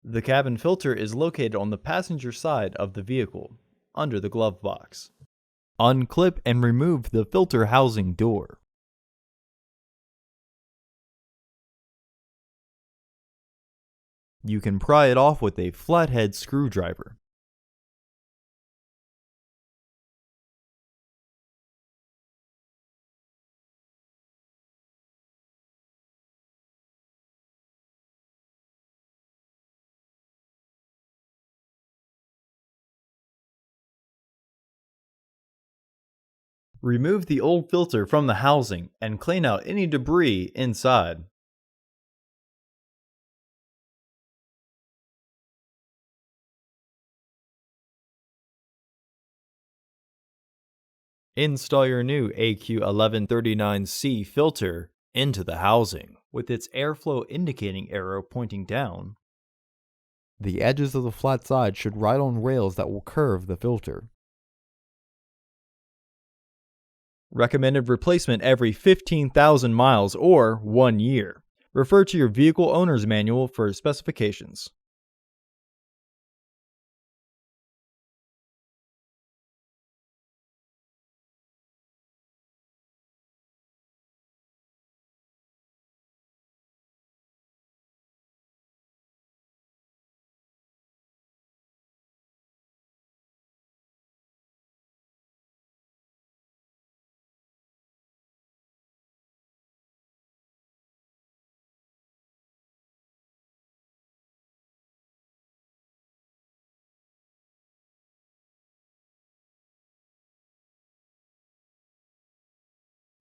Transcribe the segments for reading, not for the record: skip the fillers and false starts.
The cabin filter is located on the passenger side of the vehicle, under the glove box. Unclip and remove the filter housing door. You can pry it off with a flathead screwdriver. Remove the old filter from the housing and clean out any debris inside. Install your new AQ1139C filter into the housing, with its airflow indicating arrow pointing down. The edges of the flat side should ride on rails that will curve the filter. Recommended replacement every 15,000 miles or 1 year. Refer to your vehicle owner's manual for specifications.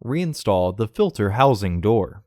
Reinstall the filter housing door.